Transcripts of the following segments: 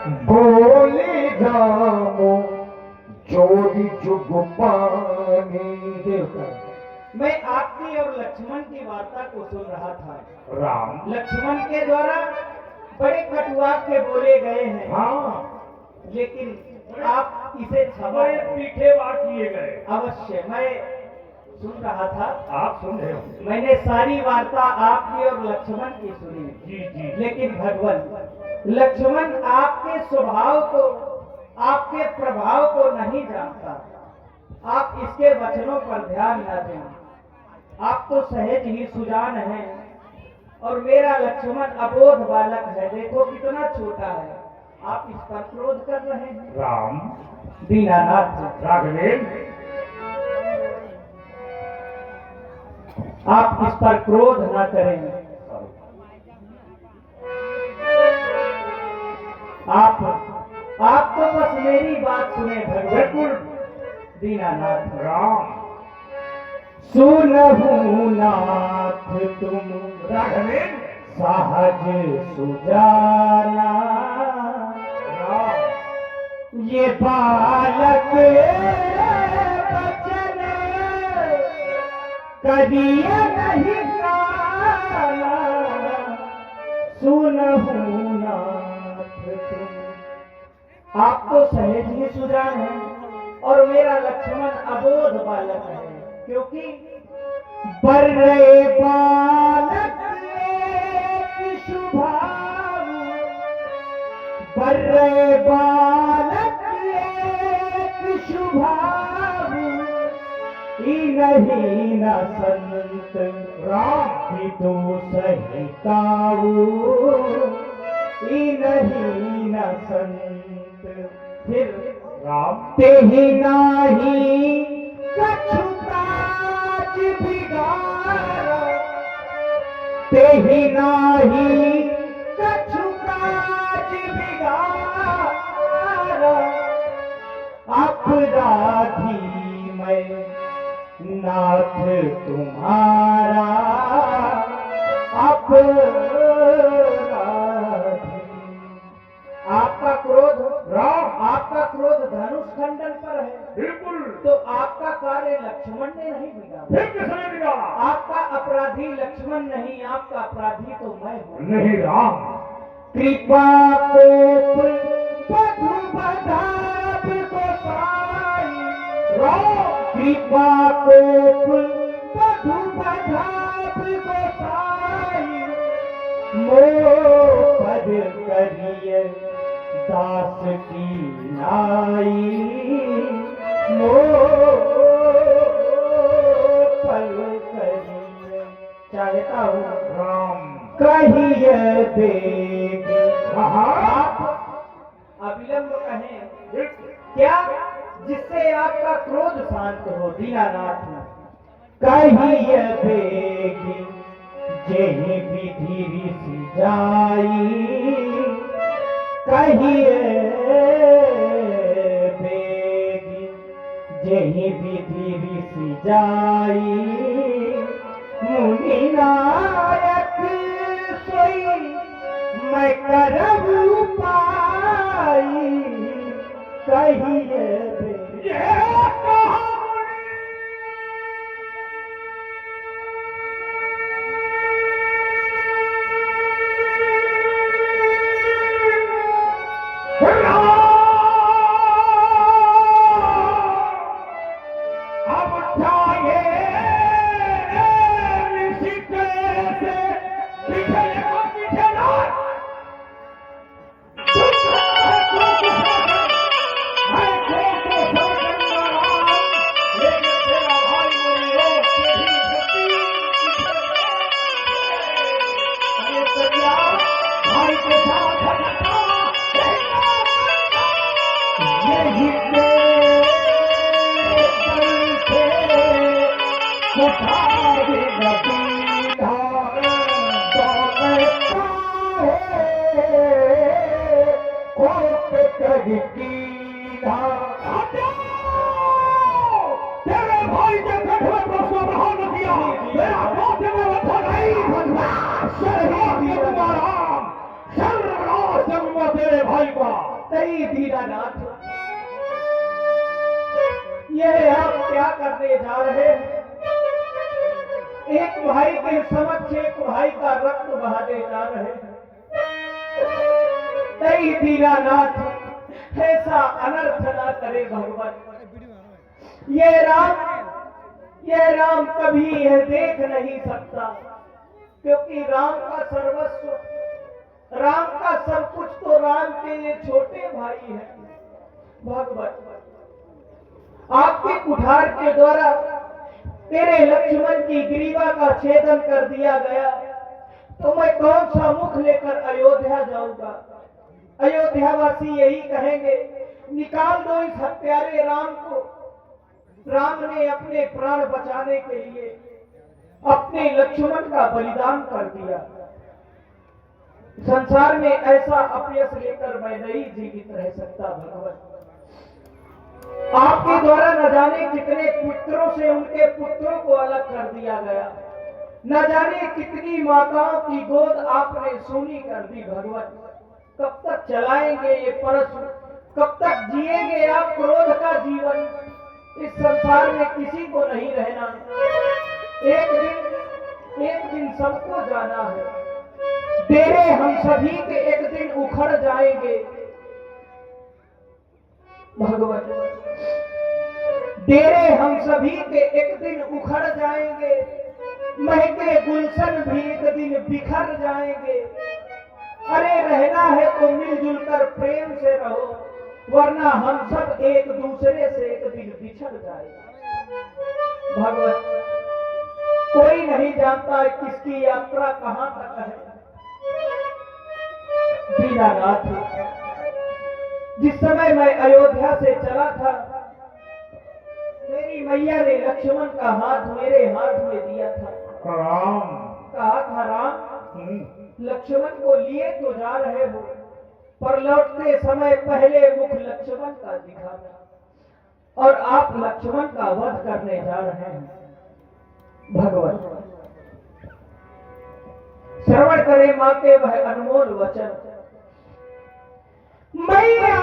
बोले जामो जोड़ी जुग पानी। मैं आपकी और लक्ष्मण की वार्ता को सुन रहा था। राम लक्ष्मण के द्वारा बड़े कटुवाक्य बोले गए हैं। हाँ, लेकिन आप इसे क्षमा पीछे वार किए गए। अवश्य मैं सुन रहा था। आप सुन रहे हो? मैंने सारी वार्ता आपकी और लक्ष्मण की सुनी। जी जी। लेकिन भगवान लक्ष्मण आपके स्वभाव को, आपके प्रभाव को नहीं जानता। आप इसके वचनों पर ध्यान न दें। आप तो सहज ही सुजान हैं और मेरा लक्ष्मण अबोध बालक है। देखो कितना छोटा है, आप इस पर क्रोध कर रहे हैं। राम दीनानाथ राघवेन, आप इस पर क्रोध न करें। आप तो बस मेरी बात सुने भगवान। दीनानाथ राम सुनहु नाथ तुम राघवेन, सहज सुजाना। राम ये बालक बचन कदिए नहीं काना। सुनहु नाथ तुम। आप तो सहज ही सुजान हैं और मेरा लक्ष्मण अबोध बालक है। क्योंकि बर्रे बालक एक शुभाव, बर्रे बालक एक शुभाव, नहीं न संत राम तो सहिताऊ, नहीं न संत। फिर राम तेहि नाही कछु काज बिगाड़ा, तेहि नाही कछु काज बिगाड़ा। अपराधी मैं नाथ तुम्हारा, आपका क्रोध राम, आपका क्रोध धनुष खंडन पर है। बिल्कुल। तो आपका कार्य लक्ष्मण ने नहीं बिगाड़ा। फिर किसने बिगाड़ा? आपका अपराधी लक्ष्मण नहीं, आपका अपराधी तो मैं हूँ। नहीं राम। कृपा कोप बधु बधाप गोसाई। राम कृपा कोप बधु बधाप गोसाई। मोह पद करिए दास की नाई। मोह पद करिए चाहता हूँ राम कहिए देगी। आप अविलंब कहें क्या, जिससे आपका क्रोध शांत हो। दीनानाथ कहिए देगी जेहि विधि ऋषि जाई। कहिए देगी जेहि विधि ऋषि जाई। मुनि नायक सोई मैं करहु पाई। कहिए सर्वनाश तेरे भाई का। नहीं दीनानाथ, यह आप क्या करने जा रहे हैं? एक भाई के समक्ष एक भाई का रक्त बहाने जा रहे हैं। नहीं दीनानाथ, ऐसा अनर्थ ना करे भगवान। यह राम कभी यह देख नहीं सकता, क्योंकि राम का सर्वस्व, राम का सब कुछ तो राम के ये छोटे भाई हैं। भगवान, आपके कुठार के द्वारा तेरे लक्ष्मण की ग्रीवा का छेदन कर दिया गया, तो मैं कौन सा मुख लेकर अयोध्या जाऊंगा? अयोध्यावासी यही कहेंगे, निकाल दो इस हत्यारे राम को। राम ने अपने प्राण बचाने के लिए अपने लक्ष्मण का बलिदान कर दिया। संसार में ऐसा अपयश लेकर मैं नहीं जीवित रह सकता भगवान। आपके द्वारा न जाने कितने पुत्रों से उनके पुत्रों को अलग कर दिया गया, न जाने कितनी माताओं की गोद आपने सूनी कर दी भगवान। कब तक चलाएंगे ये परशु? कब तक जिएंगे आप क्रोध का जीवन? इस संसार में किसी को नहीं रहना। एक दिन सबको जाना है। डेरे हम सभी के एक दिन उखड़ जाएंगे भगवान। डेरे हम सभी के एक दिन उखड़ जाएंगे, महके गुलशन भी एक दिन बिखर जाएंगे। अरे रहना है तो मिलजुल कर प्रेम से रहो, वरना हम सब एक दूसरे से एक दिन बिछड़ जाएगा भगवान। कोई नहीं जानता किसकी यात्रा कहां तक है। दीनानाथ, जिस समय मैं अयोध्या से चला था, मेरी मैया ने लक्ष्मण का हाथ मेरे हाथ में दिया था। राम, कहा था राम, लक्ष्मण को लिए तो जा रहे हो, पर लौटते समय पहले मुख लक्ष्मण का दिखाना, और आप लक्ष्मण का वध करने जा रहे हैं भगवान। श्रवण करे मां के वह अनमोल वचन। मैया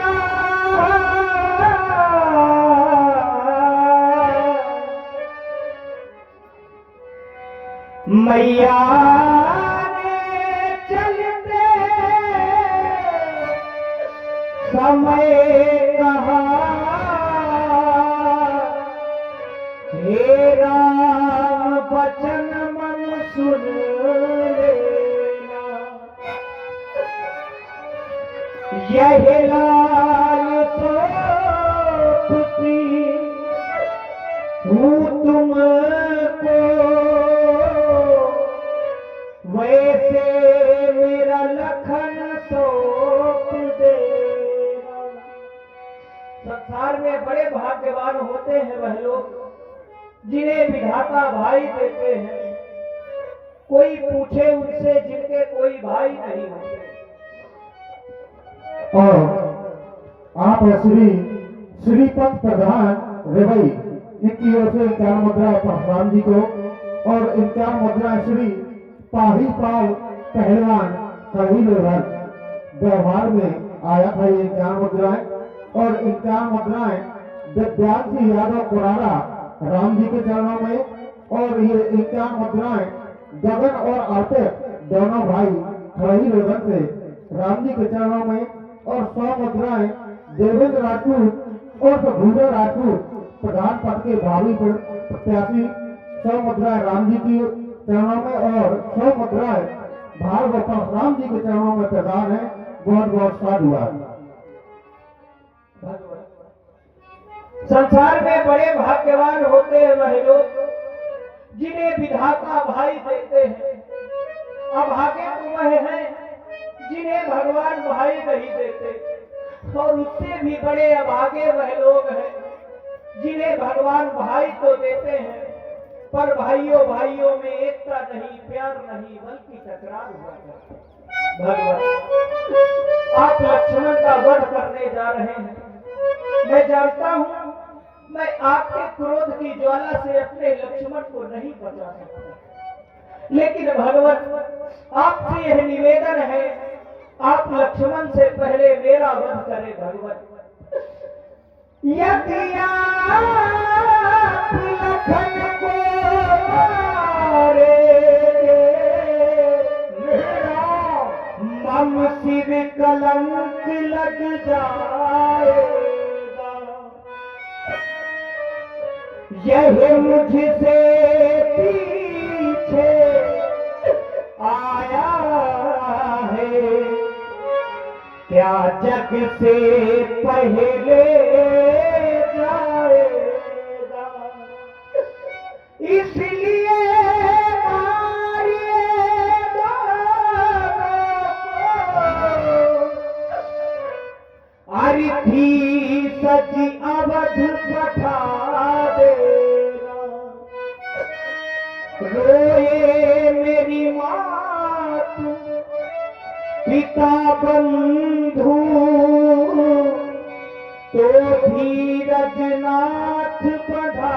मैया ने चलते समय कहा, हे राम वचन मन सुन लेना। यह लाल सोती हूँ तुमको, वैसे मेरा लखन सौंप देना। संसार में बड़े भाग्यवान होते हैं वह लोग जिन्हें विधाता भाई देते हैं। कोई पूछे उनसे जिनके कोई भाई नहीं होते। और आप श्रीपद प्रधान रेवई, इनकी ओर से 51 मुद्रा परशुराम जी को, और 51 मुद्रा श्री पाहीपाल पहलवान कढ़ी लोहर। व्यवहार में आया था ये 51 मुद्राएं, और 51 मुद्राएं दिव्यांग सिंह यादव कुरारा राम जी के चरणों में, और ये 51 मुद्राएं गगन और आतिफ दोनों भाई कढ़ी लोहर से राम जी के चरणों में, और 100 मुद्राएं देवेंद्र राजपूत और भूजा राजपूत प्रधान पद के भावी प्रत्याशी 100 मुद्राएं राम जी की चरणों में, और 100 मुद्राएं भार्गव परशुराम जी के चरणों में प्रदान है। बहुत बहुत साधुवाद। संसार में बड़े भाग्यवान होते हैं वह लोग जिन्हें विधाता भाई देते हैं। अभागे तो वह हैं जिन्हें भगवान भाई नहीं देते, और उससे भी बड़े अभागे वह लोग हैं जिन्हें भगवान भाई तो देते हैं, पर भाइयों भाइयों में एकता नहीं, प्यार नहीं, बल्कि टकरार हुआ करता है। भगवान, आप लक्ष्मण का वध करने जा रहे हैं। मैं जानता हूं मैं आपके क्रोध की ज्वाला से अपने लक्ष्मण को नहीं बचा सकता, लेकिन भगवान आपसे यह निवेदन है, आप लक्ष्मण से पहले मेरा वध करें भगवत। यदि आप लखन को मारे, मम सिर कलंक लग जाएगा। यह मुझसे पीछे आया है, क्या जग से पहले जाएगा। इसलिए मारिए दोनों को, अर्थी सजी अवध पठा देना। रोए मेरी मात पिता बंधु, तो धीरज नाथ बढ़ा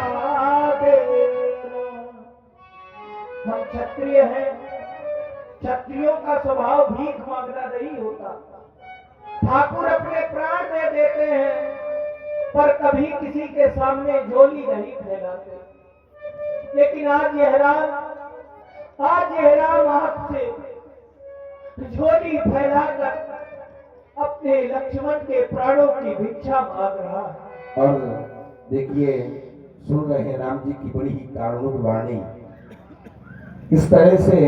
देना। हम क्षत्रिय हैं, क्षत्रियों का स्वभाव भीख मांगना नहीं होता। ठाकुर अपने प्राण दे देते हैं, पर कभी किसी के सामने झोली नहीं फैलाते। लेकिन आज यह राम आपसे झोली फैलाकर अपने लक्ष्मण के प्राणों की भिक्षा मांग रहा है। और देखिए, सुन रहे हैं राम जी की बड़ी ही कारुणिक वाणी। इस तरह से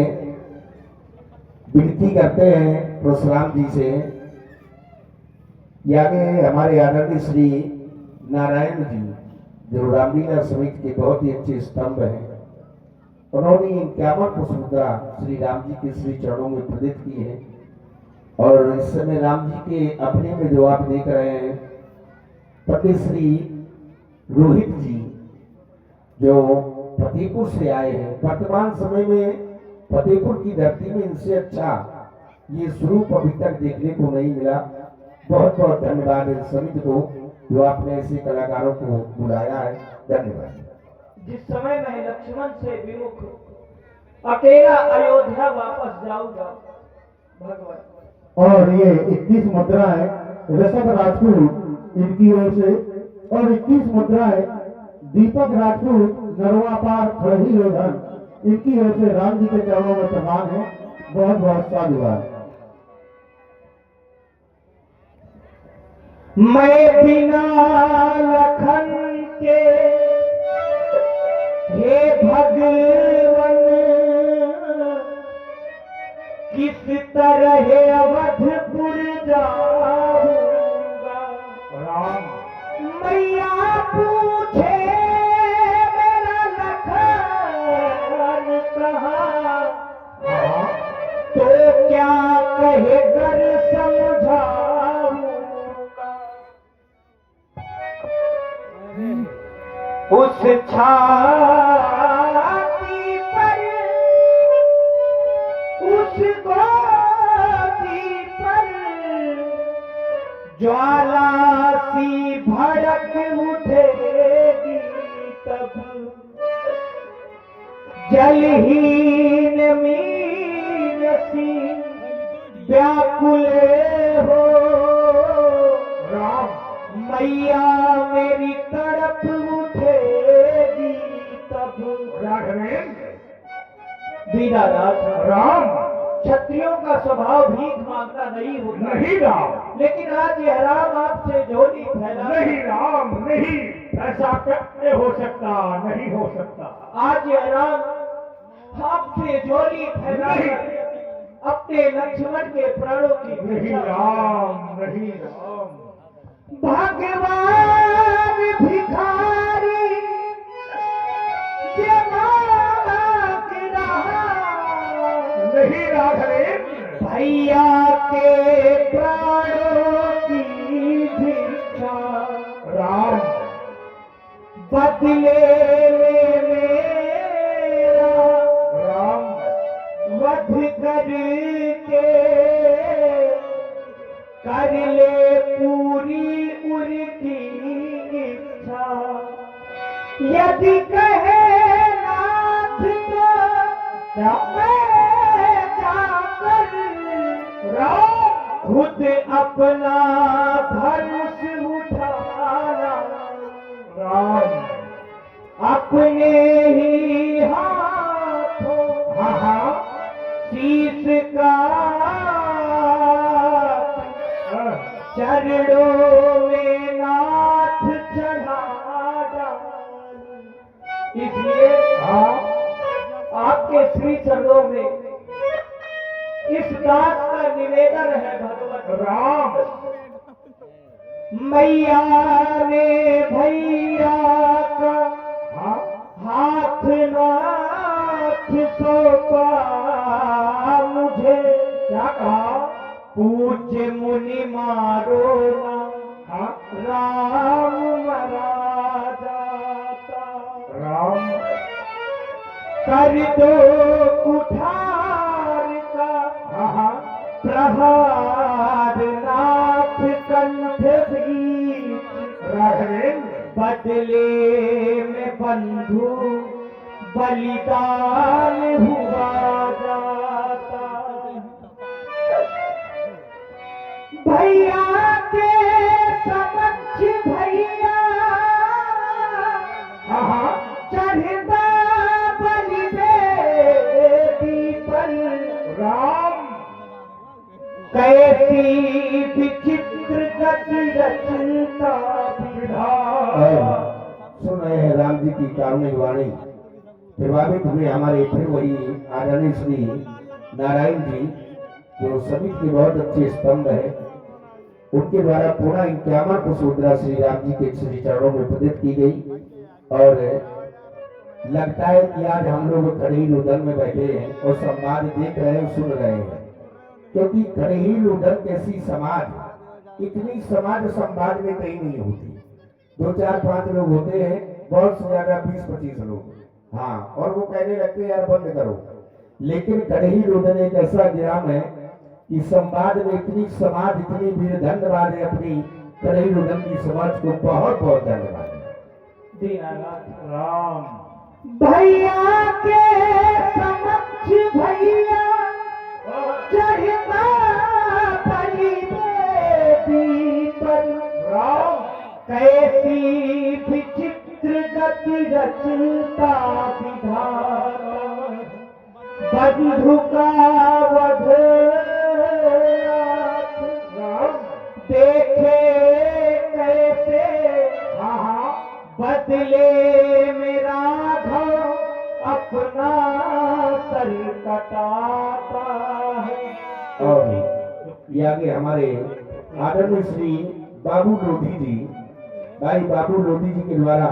विनती करते हैं परशुराम जी से। आगे हमारे आदरणीय श्री नारायण जी, जो रामलीला समिति के बहुत ही अच्छे स्तंभ हैं, उन्होंने 51 पुष्पमुद्रा श्री राम जी के श्री चरणों में प्रदित की है। और इस समय राम जी के अपने में जो आप देख रहे हैं, पंडित श्री रोहित जी जो फतेहपुर से आए हैं। वर्तमान समय में फतेहपुर की धरती में इनसे अच्छा ये स्वरूप अभी तक देखने को नहीं मिला। बहुत बहुत धन्यवाद इस समिति को जो आपने ऐसे कलाकारों को बुलाया है। धन्यवाद। जिस समय मैं लक्ष्मण से विमुख अकेला अयोध्या वापस जाऊंगा भगवान, और ये 21 मुद्राएं ऋषभ राजपूत इनकी ओर से, और 21 मुद्राएं दीपक राजपूत नरवा पार खड़ही रोधन इनकी ओर से राम जी के चरणों में प्रदान है। बहुत बहुत साधुवाद। मैं बिना लखन के हे भगवन किस तरह अवधपुर जाऊंगा। राम मैया पूछे मेरा लखन कहाँ, तो क्या कहे कर समझाऊंगा। उस छाती पर उस गोदी पर ज्वाला सी भड़क उठेगी, तब जलहीन मीन सी व्याकुल हो। राम मैया मेरी तड़प उठेगी, तब राघवेंद्र दीनानाथ। राम क्षत्रियों का स्वभाव भीख मांगना नहीं होता। नहीं राम, लेकिन आज यह राम आपसे झोली फैला। नहीं राम, नहीं, ऐसा कैसे हो सकता, नहीं हो सकता। आज यह राम आपसे झोली फैला अपने लक्ष्मण के प्राणों की नहीं भिक्षा। राम, नहीं राम। भगवान भिखारी ये मांग रहा, नहीं राघवेंद्र भैया के प्राणों की भिक्षा। राम बदले में मेरा राम वध करके कर ले पूरी उनकी इच्छा। यदि कहे नाथ तो मैं जाकर राम अपना धनुष उठाना, राम अपने ही हाथों हाँ हाँ शीश का हाँ, चरणों में नाथ चढ़ा डाली। इसलिए हाँ आपके श्री चरणों में इस दास का निवेदन है भगवत राम मैया ने भैया का हाँ हाथ नाथ सौंपा मुझे, क्या कहा पूज्य मुनि मारो ना हाँ राम मरा जाता, राम कर दो कुठार का हाँ हाँ प्रहार नाथ कंठ बीच, राघवेंद्र बदले में बंधु बलिदान हुआ जाता। भैया के समक्ष भैया हाँ हाँ चढ़दा बलि बेदी पर, राम कैसी विचित्र गति रचता विधान। सुन रहे हैं राम जी की कारुणिक वाणी। प्रभावित हुए हमारे फिर वही आदरणीय श्री नारायण जी, जो सभी के बहुत अच्छे स्तंभ है, उनके द्वारा पूरा 51 पुष्पमुद्रा श्री राम जी के श्री चरणों में प्रदत्त की गई। और लगता है कि आज हम लोग खड़े लुधन में बैठे हैं और संवाद देख रहे हैं, सुन रहे हैं, क्योंकि खड़े लुधन कैसी समाज, इतनी समाज संवाद में कहीं नहीं होती। 2 4 5 लोग होते हैं, बहुत से ज्यादा 20 25 लोग, हाँ, और वो कहने लगते हैं यार बंद करो। लेकिन कड़ही लुधन एक ऐसा ग्राम है कि संवाद में इतनी समाज, इतनी वीर, धन्यवाद है अपनी कड़ही लुधन की समाज को, बहुत बहुत धन्यवाद है। दीनानाथ राम भैया के समक्ष भैया चढ़ता बलि बेदी पर, राम कैसी विचित्र गति रचता विधान। बंधु का वध राम देखे कैसे हाँ हाँ बदले में राघव अपना सर कटाता है। और ये आगे हमारे आदरणीय श्री बाबू लोधी जी, भाई बाबू लोधी जी के द्वारा,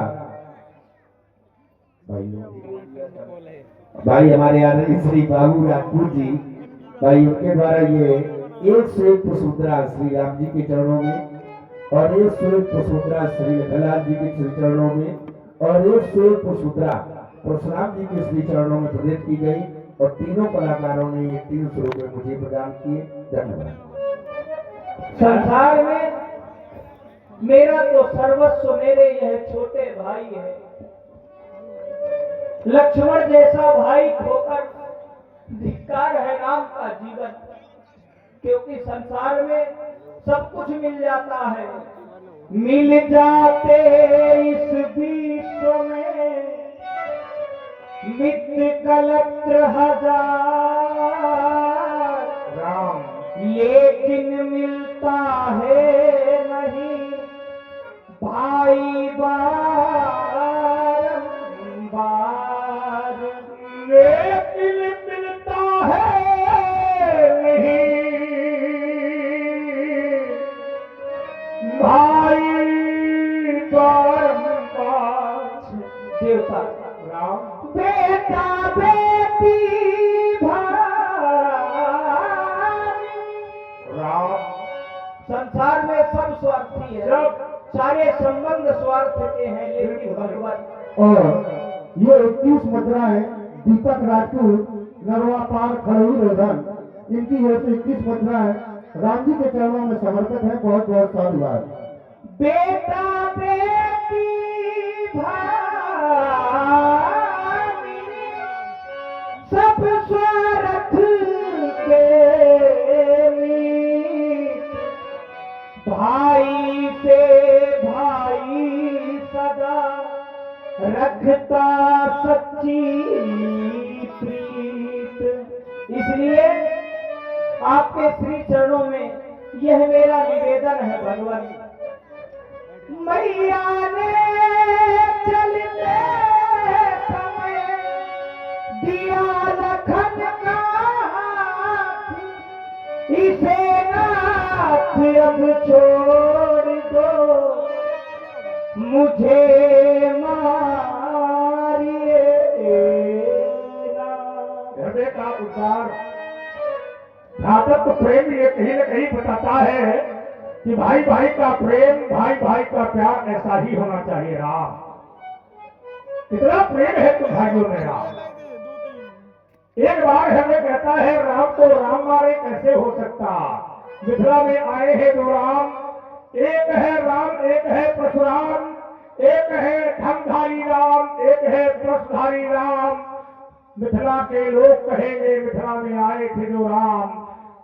भाई हमारे आदरणीय श्री बाबू राजपूत जी, भाई उनके द्वारा ये 101 पुष्पमुद्रा श्री राम जी के चरणों में, और 101 पुष्पमुद्रा श्री लखनलाल जी के श्री चरणों में, और 101 पुष्पमुद्रा परशुराम जी के श्री चरणों में प्रदत्त की गई। और तीनों कलाकारों ने ये 3 स्वरूप में मुझे प्रदान किए। धन्यवाद। संसार में मेरा तो सर्वस्व मेरे यह छोटे भाई है। लक्ष्मण जैसा भाई खोकर धिक्कार है राम का जीवन, क्योंकि संसार में सब कुछ मिल जाता है। मिल जाते इस विश्व में मित्र कलत्र हजार, राम लेकिन मिलता है नहीं भाई बारंबार। लेकिन मिलता है नहीं भाई बारंबार। देवता राम बेटा बेटी भाई, राम संसार में सब स्वार्थी है, सब सारे संबंध स्वार्थ के हैं, लेकिन भगवत और ये 21 मुद्राएं दीपक राजपूत नरवा पार खड़वी रोधन, इनकी ओर से 21 मुद्राएं राम जी के चरणों में समर्पित है। बहुत बहुत साधुवाद। बेटा बेटी भाई सब स्वार्थ के मीत, भाई से भाई सदा रखता सच्ची प्रीत। इसलिए आपके श्री चरणों में यह मेरा निवेदन है भगवान। मैया ने चलते समय दिया लखन का, इसे नाथ अब छोड़ दो, मुझे मारिए ना। हृदय का उद्धार भ्रातृत्व प्रेम ये कहीं न कहीं बताता है कि भाई भाई का प्रेम, भाई भाई का प्यार ऐसा ही होना चाहिए। राम इतना प्रेम है तुम भाइयों में। राम एक बार हमें कहता है राम को राम मारे कैसे हो सकता। मिथिला में आए हैं दो राम, एक है राम एक है परशुराम, एक है धमधारी राम एक है परशुधारी राम। मिथिला के लोग कहेंगे मिथिला में आए थे जो राम,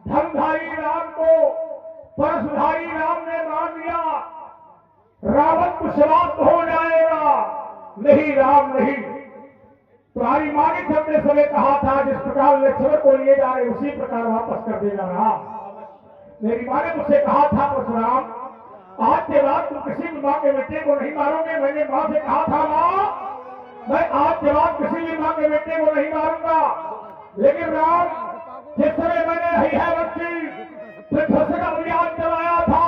धमधारी राम को परशुधारी राम ने मान लिया, रावण को समाप्त हो जाएगा। नहीं राम नहीं, तुम्हारी मां ने चलते समय कहा था जिस प्रकार लक्ष्मण को लिए जा रहे उसी प्रकार वापस कर देगा राम। मेरी मां ने मुझसे कहा था परशुराम आज के बाद तुम किसी भी मां के बेटे को नहीं मारोगे। मैंने मां से कहा था मां मैं आज के बाद किसी भी मां के बेटे को नहीं मारूंगा। लेकिन राम जिस समय मैंने है बच्ची का अभियान चलाया था,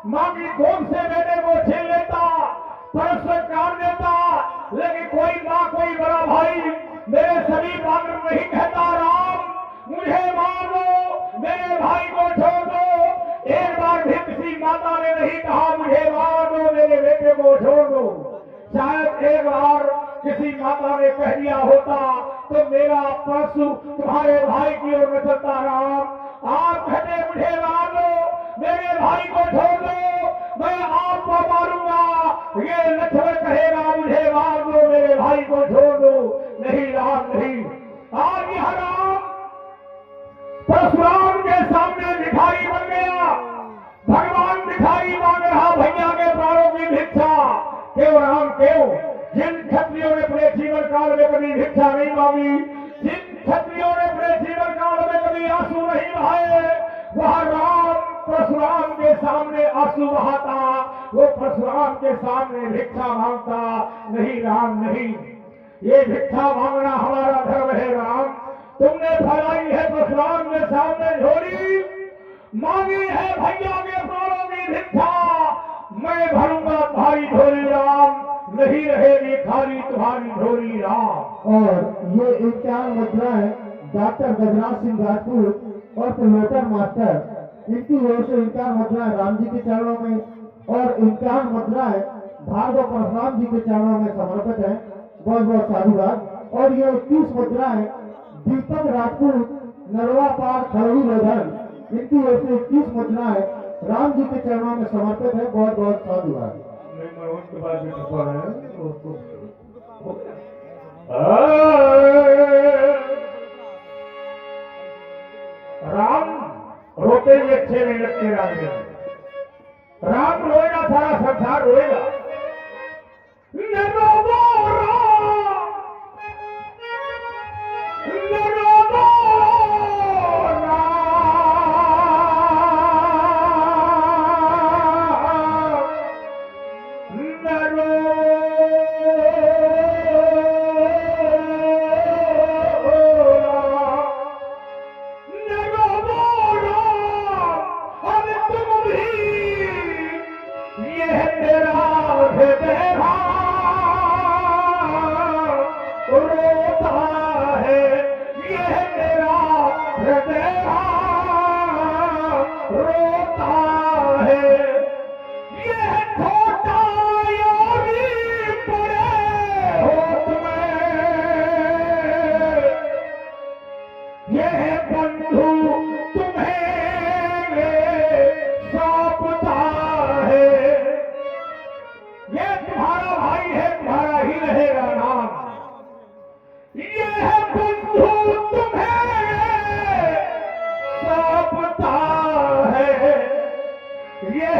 मां की गोद से बेटे को छीन लेता, परस्पर काट देता, लेकिन कोई मां कोई बड़ा भाई मेरे सभी बात नहीं कहता राम मुझे मार दो, मेरे भाई को छोड़ दो। एक बार भी किसी माता ने नहीं कहा मुझे मार दो, मेरे बेटे को छोड़ दो। शायद एक बार किसी माता ने कह दिया होता तो मेरा परसु तुम्हारे भाई की ओर न चलता। राम आप कहते मुझे मार दो, मेरे भाई को छोड़ दो, मैं आपको मारूंगा। ये लक्ष्मण कहेगा मुझे मार दो, मेरे भाई को छोड़ दो। नहीं राम नहीं। आज यह राम परशुराम के सामने भिखारी बन गया। भगवान भिखारी मांग रहा भैया के प्राणों की भिक्षा। क्यों राम क्यों? जिन क्षत्रियों ने अपने जीवन काल में कभी भिक्षा नहीं मांगी, जिन क्षत्रियों ने अपने जीवन काल में कभी आंसू नहीं बहाए, वह राम परशुराम के सामने आंसू बहाता, वो परशुराम के सामने भिक्षा मांगता। नहीं राम नहीं, ये भिक्षा मांगना हमारा धर्म है। राम तुमने फैलाई है परशुराम के सामने झोली, मांगी है भैया के प्राणों की भिक्षा, मैं भरूंगा तुम्हारी झोली राम, नहीं रहेगी खाली तुम्हारी झोली राम। और ये इम्तिहान मुद्राएं डॉक्टर गजराज सिंह राजपूत और लोटर मास्टर इनकी ओर से इम्तिहान मुद्राएं राम जी के चरणों में और इम्तिहान मुद्राएं भार्गव परशुराम जी के चरणों में समर्पित है। बहुत बहुत साधुवाद। और ये 21 मुद्राएं दीपक राजपूत नरवा पार खड़वी लोधन इनकी ओर से 21 मुद्राएं राम जी के चरणों में समर्पित है। बहुत बहुत साधुवाद। राम रोते हुए अच्छे नहीं लगते। राम रोएगा सारा संसार रोएगा। न रोवो राम, न रोवो राम, न रोवो राम, अब तुम भी ये तेरा हृदय रोता है, ये तेरा हृदय रोता है। ये छोटा योगी पड़े हो तुम्हें, ये बंधु तुम्हें सौंपता है। ये तुम्हारा भाई है, तुम्हारा ही रहेगा नाम। ये बंधु तुम्हें सौंपता है, ये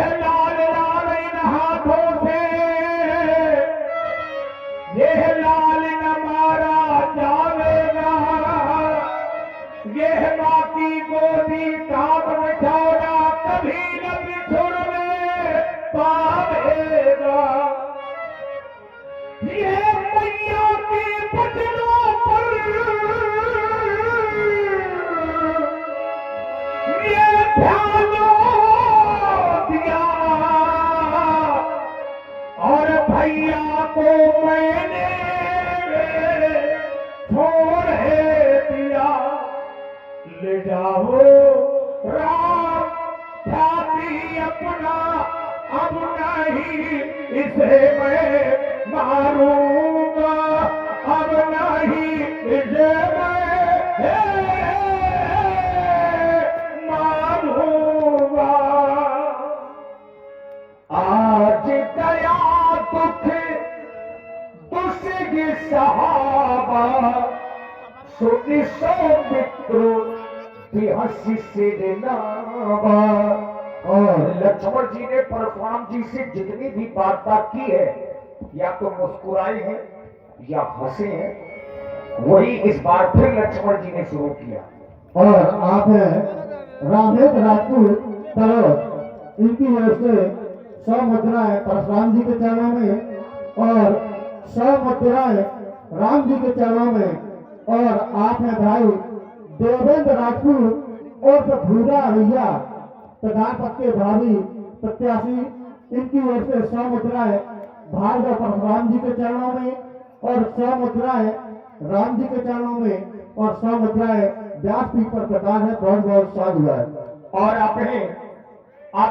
अपना अब नहीं इसे मैं मारूंगा, अब नहीं इसे मैं मारूंगा। आज गया दुख तुझे सहाबा, सुनी सो मित्रों की हंसी से नावा। और लक्ष्मण जी ने परशुराम जी से जितनी भी वार्ता की है, या तो मुस्कुराए हैं या हंसे हैं, वही इस बार फिर लक्ष्मण जी ने शुरू किया। और आप हैं रामेश राजपूत तलोद, इनकी ओर से 100 मुद्राएं परशुराम जी के चरणों में और 100 मुद्राएं राम जी के चरणों में। और आप हैं भाई देवेंद्र राजपूत और भूरा भैया प्रधान पद के भावी प्रत्याशी, इनकी ओर से 100 मुद्राएं भार्गव परशुराम जी के चरणों में और 100 मुद्राएं राम जी के चरणों में और 100 मुद्राएं व्यासपीठ पर प्रदान है। बहुत बहुत साधुवाद। और अपने